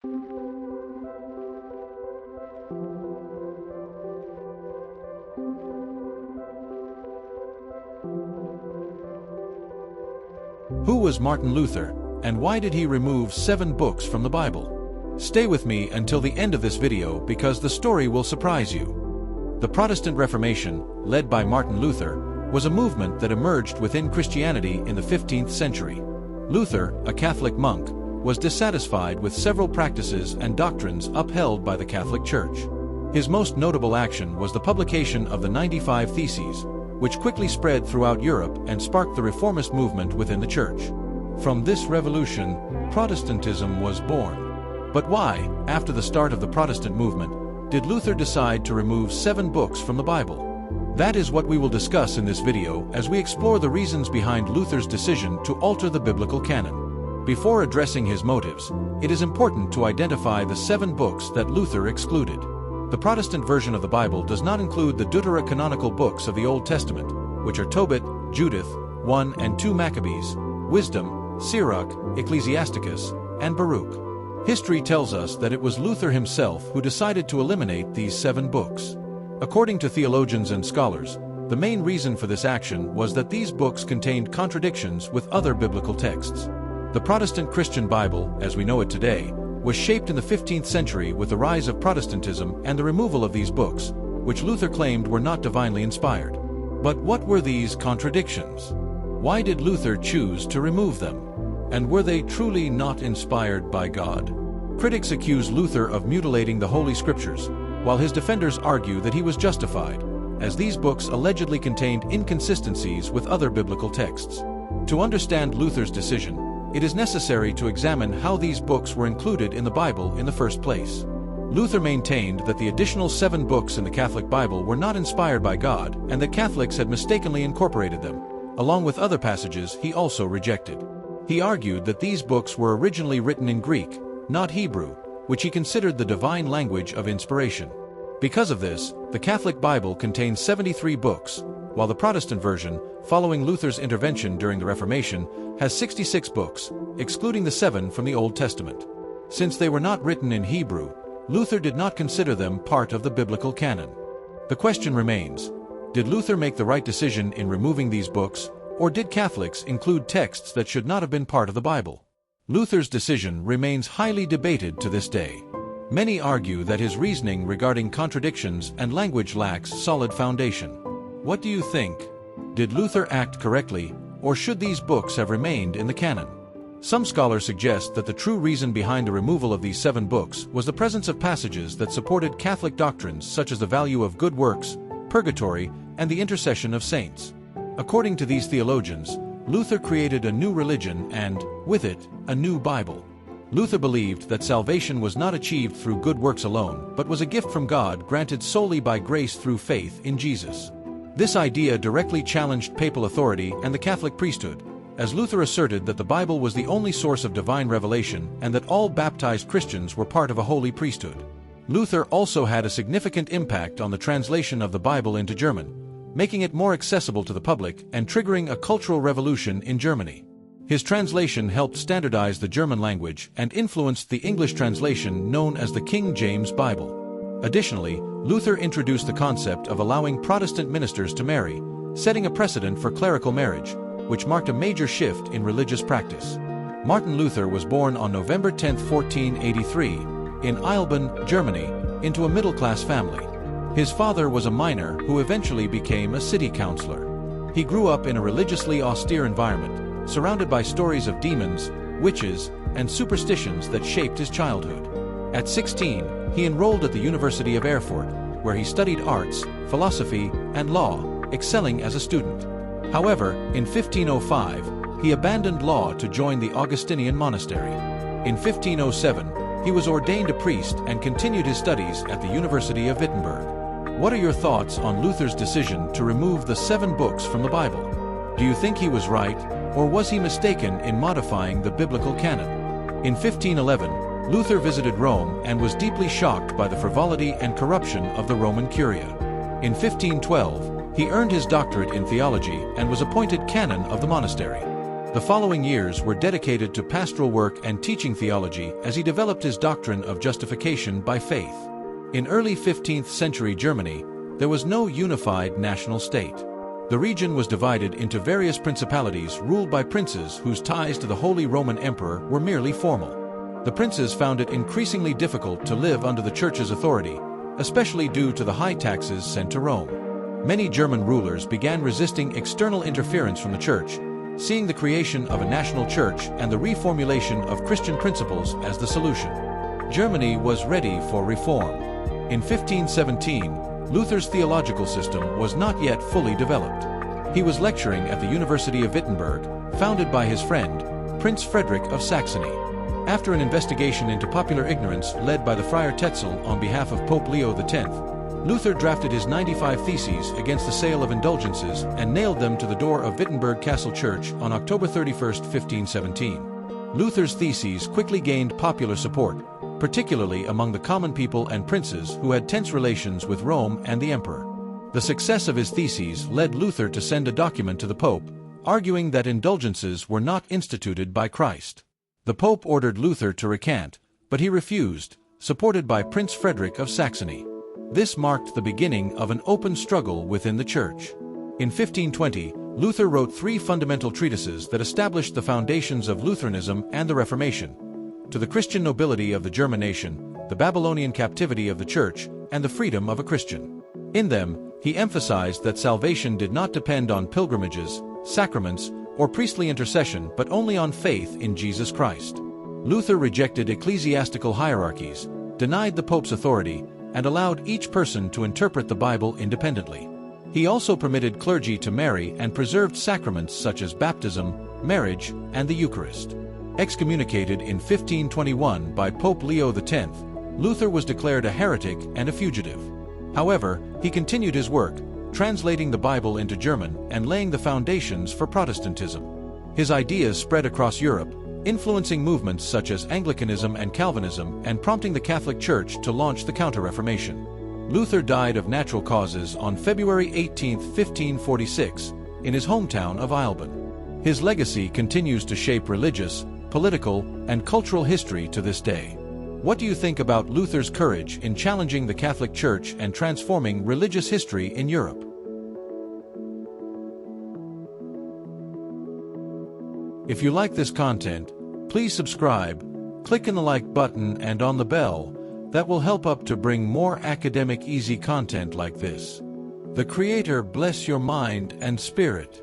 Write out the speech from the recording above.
Who was Martin Luther, and why did he remove 7 books from the Bible? Stay with me until the end of this video because the story will surprise you. The Protestant Reformation, led by Martin Luther, was a movement that emerged within Christianity in the 15th century. Luther, a Catholic monk, was dissatisfied with several practices and doctrines upheld by the Catholic Church. His most notable action was the publication of the 95 Theses, which quickly spread throughout Europe and sparked the reformist movement within the Church. From this revolution, Protestantism was born. But why, after the start of the Protestant movement, did Luther decide to remove 7 books from the Bible? That is what we will discuss in this video as we explore the reasons behind Luther's decision to alter the biblical canon. Before addressing his motives, it is important to identify the 7 books that Luther excluded. The Protestant version of the Bible does not include the deuterocanonical books of the Old Testament, which are Tobit, Judith, 1 and 2 Maccabees, Wisdom, Sirach, Ecclesiasticus, and Baruch. History tells us that it was Luther himself who decided to eliminate these 7 books. According to theologians and scholars, the main reason for this action was that these books contained contradictions with other biblical texts. The Protestant Christian Bible, as we know it today, was shaped in the 15th century with the rise of Protestantism and the removal of these books, which Luther claimed were not divinely inspired. But what were these contradictions? Why did Luther choose to remove them? And were they truly not inspired by God? Critics accuse Luther of mutilating the Holy Scriptures, while his defenders argue that he was justified, as these books allegedly contained inconsistencies with other biblical texts. To understand Luther's decision, it is necessary to examine how these books were included in the Bible in the first place. Luther maintained that the additional 7 books in the Catholic Bible were not inspired by God and that Catholics had mistakenly incorporated them. Along with other passages he also rejected. He argued that these books were originally written in Greek, not Hebrew, which he considered the divine language of inspiration. Because of this, the Catholic Bible contains 73 books, while the Protestant version, following Luther's intervention during the Reformation, has 66 books, excluding the 7 from the Old Testament. Since they were not written in Hebrew, Luther did not consider them part of the biblical canon. The question remains, did Luther make the right decision in removing these books, or did Catholics include texts that should not have been part of the Bible? Luther's decision remains highly debated to this day. Many argue that his reasoning regarding contradictions and language lacks solid foundation. What do you think? Did Luther act correctly, or should these books have remained in the canon? Some scholars suggest that the true reason behind the removal of these 7 books was the presence of passages that supported Catholic doctrines such as the value of good works, purgatory, and the intercession of saints. According to these theologians, Luther created a new religion and, with it, a new Bible. Luther believed that salvation was not achieved through good works alone, but was a gift from God granted solely by grace through faith in Jesus. This idea directly challenged papal authority and the Catholic priesthood, as Luther asserted that the Bible was the only source of divine revelation and that all baptized Christians were part of a holy priesthood. Luther also had a significant impact on the translation of the Bible into German, making it more accessible to the public and triggering a cultural revolution in Germany. His translation helped standardize the German language and influenced the English translation known as the King James Bible. Additionally, Luther introduced the concept of allowing Protestant ministers to marry, setting a precedent for clerical marriage, which marked a major shift in religious practice. Martin Luther was born on November 10, 1483, in Eilben, Germany, into a middle-class family. His father was a miner who eventually became a city councillor. He grew up in a religiously austere environment, surrounded by stories of demons, witches, and superstitions that shaped his childhood. At 16, he enrolled at the University of Erfurt, where he studied arts, philosophy, and law, excelling as a student. However, in 1505, he abandoned law to join the Augustinian monastery. In 1507, he was ordained a priest and continued his studies at the University of Wittenberg. What are your thoughts on Luther's decision to remove the 7 books from the Bible? Do you think he was right, or was he mistaken in modifying the biblical canon? In 1511, Luther visited Rome and was deeply shocked by the frivolity and corruption of the Roman Curia. In 1512, he earned his doctorate in theology and was appointed canon of the monastery. The following years were dedicated to pastoral work and teaching theology as he developed his doctrine of justification by faith. In early 15th century Germany, there was no unified national state. The region was divided into various principalities ruled by princes whose ties to the Holy Roman Emperor were merely formal. The princes found it increasingly difficult to live under the Church's authority, especially due to the high taxes sent to Rome. Many German rulers began resisting external interference from the Church, seeing the creation of a national church and the reformulation of Christian principles as the solution. Germany was ready for reform. In 1517, Luther's theological system was not yet fully developed. He was lecturing at the University of Wittenberg, founded by his friend, Prince Frederick of Saxony. After an investigation into popular ignorance led by the Friar Tetzel on behalf of Pope Leo X, Luther drafted his 95 Theses against the sale of indulgences and nailed them to the door of Wittenberg Castle Church on October 31, 1517. Luther's theses quickly gained popular support, particularly among the common people and princes who had tense relations with Rome and the emperor. The success of his theses led Luther to send a document to the Pope, arguing that indulgences were not instituted by Christ. The Pope ordered Luther to recant, but he refused, supported by Prince Frederick of Saxony. This marked the beginning of an open struggle within the Church. In 1520, Luther wrote 3 fundamental treatises that established the foundations of Lutheranism and the Reformation: To the Christian Nobility of the German Nation, the Babylonian Captivity of the Church, and the Freedom of a Christian. In them, he emphasized that salvation did not depend on pilgrimages, sacraments, or priestly intercession but only on faith in Jesus Christ. Luther rejected ecclesiastical hierarchies, denied the Pope's authority, and allowed each person to interpret the Bible independently. He also permitted clergy to marry and preserved sacraments such as baptism, marriage, and the Eucharist. Excommunicated in 1521 by Pope Leo X, Luther was declared a heretic and a fugitive. However, he continued his work, translating the Bible into German and laying the foundations for Protestantism. His ideas spread across Europe, influencing movements such as Anglicanism and Calvinism and prompting the Catholic Church to launch the Counter-Reformation. Luther died of natural causes on February 18, 1546, in his hometown of Eilben. His legacy continues to shape religious, political, and cultural history to this day. What do you think about Luther's courage in challenging the Catholic Church and transforming religious history in Europe? If you like this content, please subscribe, click on the like button and on the bell. That will help up to bring more academic easy content like this. The Creator bless your mind and spirit.